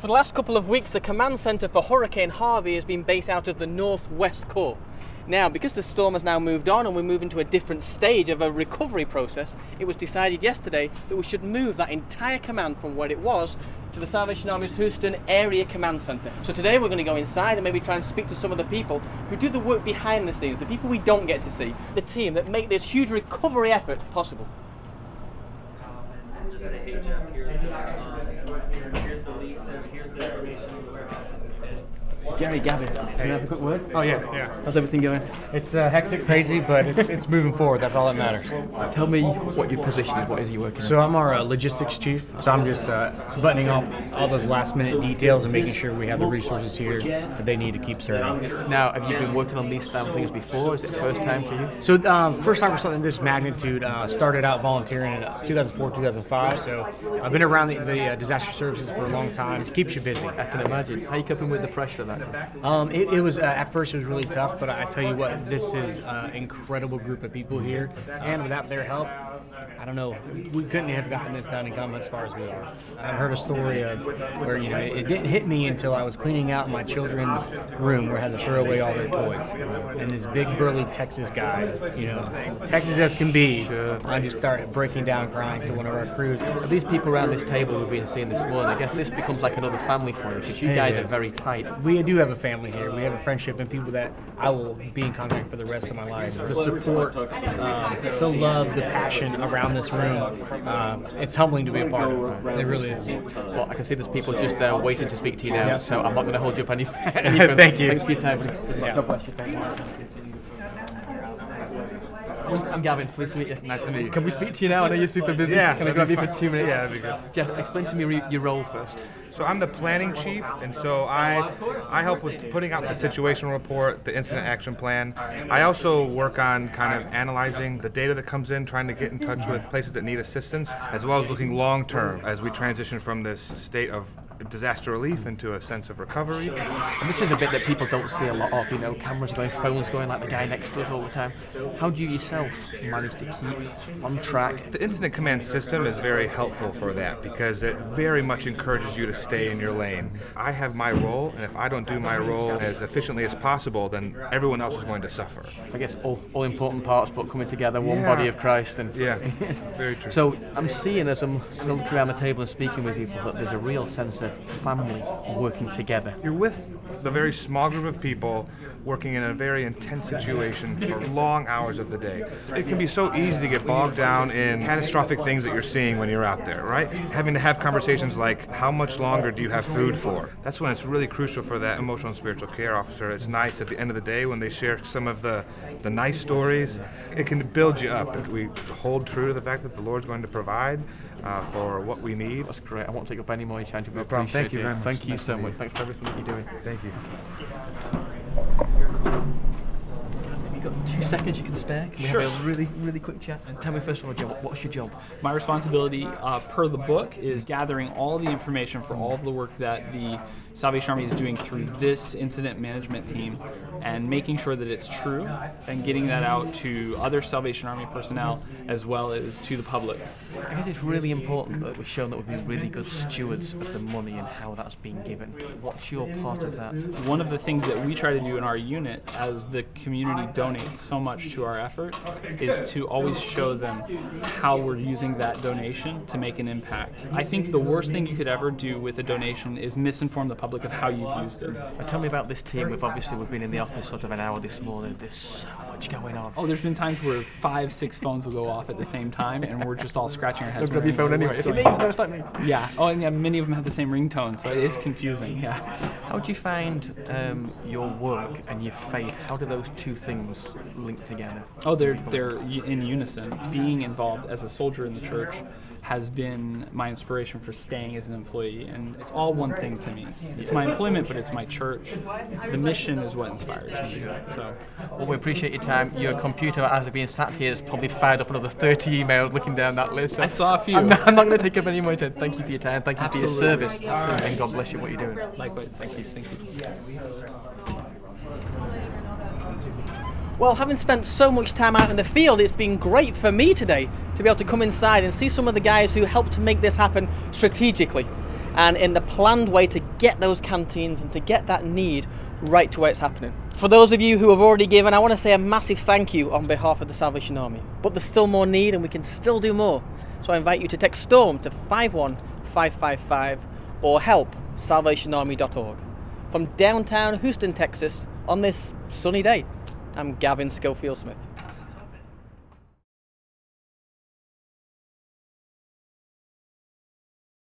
For the last couple of weeks, the command centre for Hurricane Harvey has been based out of the northwest core. Now, because the storm has now moved on and we're moving to a different stage of a recovery process, it was decided yesterday that we should move that entire command from where it was to the Salvation Army's Houston Area Command Centre. So today we're going to go inside and maybe try and speak to some of the people who do the work behind the scenes, the people we don't get to see, the team that make this huge recovery effort possible. Just say, hey Jeff, here's the lease, and here's the information on the warehouse. Jerry, Gavin, can I have a quick word? Oh yeah. How's everything going? It's hectic, crazy, but it's moving forward. That's all that matters. Tell me what your position is. What is you working on? So I'm our logistics chief. So I'm just buttoning up all those last minute details and making sure we have the resources here that they need to keep serving. Now, have you been working on these style things before? Is it the first time for you? So first time for something this magnitude, started out volunteering in 2004, 2005. So I've been around the disaster services for a long time. It keeps you busy. I can imagine. How are you coping with the pressure of that? It was at first it was really tough, but I tell you what, this is an incredible group of people here, and without their help, I don't know, we couldn't have gotten this done and come as far as we are. I've heard a story of where it didn't hit me until I was cleaning out my children's room where I had to throw away all their toys, and this big burly Texas guy, Texas as can be, I just started breaking down crying to one of our crews. These people around this table we've been seeing this morning, I guess this becomes like another family for you because you guys are very tight. We do have a family here. We have a friendship and people that I will be in contact for the rest of my life. The support, the love, the passion around this room, it's humbling to be a part of. It really is. Well, I can see there's people just there waiting to speak to you now, so I'm not going to hold you up any further. Thank you. Thanks for your time. Yeah. God bless you. Thank you. I'm Gavin, pleased to meet you. Nice to meet you. Can we speak to you now? I know you're super busy. Yeah. Can I grab you for 2 minutes? Yeah, that'd be good. Jeff, explain to me your role first. So I'm the planning chief, and so I help with putting out the situational report, the incident action plan. I also work on kind of analyzing the data that comes in, trying to get in touch with places that need assistance, as well as looking long term as we transition from this state of disaster relief into a sense of recovery. And this is a bit that people don't see a lot of, cameras going, phones going like the guy next to us all the time. How do you yourself manage to keep on track? The incident command system is very helpful for that because it very much encourages you to stay in your lane. I have my role, and if I don't do my role as efficiently as possible, then everyone else is going to suffer. I guess all important parts, but coming together, one body of Christ. And yeah, very true. So I'm seeing as I'm looking around the table and speaking with people that there's a real sense of family working together. You're with the very small group of people working in a very intense situation for long hours of the day. It can be so easy to get bogged down in catastrophic things that you're seeing when you're out there, right? Having to have conversations like, how much longer do you have food for? That's when it's really crucial for that emotional and spiritual care officer. It's nice at the end of the day when they share some of the nice stories. It can build you up. We hold true to the fact that the Lord's going to provide for what we need. That's great. I won't take up any more of your time. No problem. Thank you very much. Thank you so much. Thanks for everything that you're doing. Thank you. You've got 2 seconds you can spare. Can we Sure. have a really, really quick chat? And tell me first of all, Joe, what's your job? My responsibility per the book is gathering all the information for all of the work that the Salvation Army is doing through this incident management team and making sure that it's true and getting that out to other Salvation Army personnel as well as to the public. I guess it's really important that we've shown that we've been really good stewards of the money and how that's been given. What's your part of that? One of the things that we try to do in our unit as the community donates so much to our effort is to always show them how we're using that donation to make an impact. I think the worst thing you could ever do with a donation is misinform the public of how you've used it. And tell me about this team. We've been in the office sort of an hour this morning. There's so much going on. Oh, there's been times where 5, 6 phones will go off at the same time, and we're just all scratching our heads. Grab your phone anyway. What's Is it me? going on? No, it's not me. Yeah. Oh, and yeah, many of them have the same ringtone, so it is confusing. Yeah. How do you find your work and your faith? How do those two things link together? Oh, they're in unison. Being involved as a soldier in the church has been my inspiration for staying as an employee, and it's all one thing to me. It's my employment, but it's my church. The mission is what inspires me. So, well, we appreciate your time. Your computer, as being sat here, has probably fired up another 30 emails looking down that list. I saw a few. I'm not going to take up any more time. Thank you for your time. Thank you Absolutely. for your service. Absolutely. And God bless you what you're doing. Likewise. Thank you. Thank you. Well, having spent so much time out in the field, it's been great for me today to be able to come inside and see some of the guys who helped to make this happen strategically. and in the planned way to get those canteens and to get that need right to where it's happening. For those of you who have already given, I want to say a massive thank you on behalf of the Salvation Army. But there's still more need and we can still do more. So I invite you to text STORM to 51555 or help salvationarmy.org. From downtown Houston, Texas, on this sunny day, I'm Gavin Schofield Smith.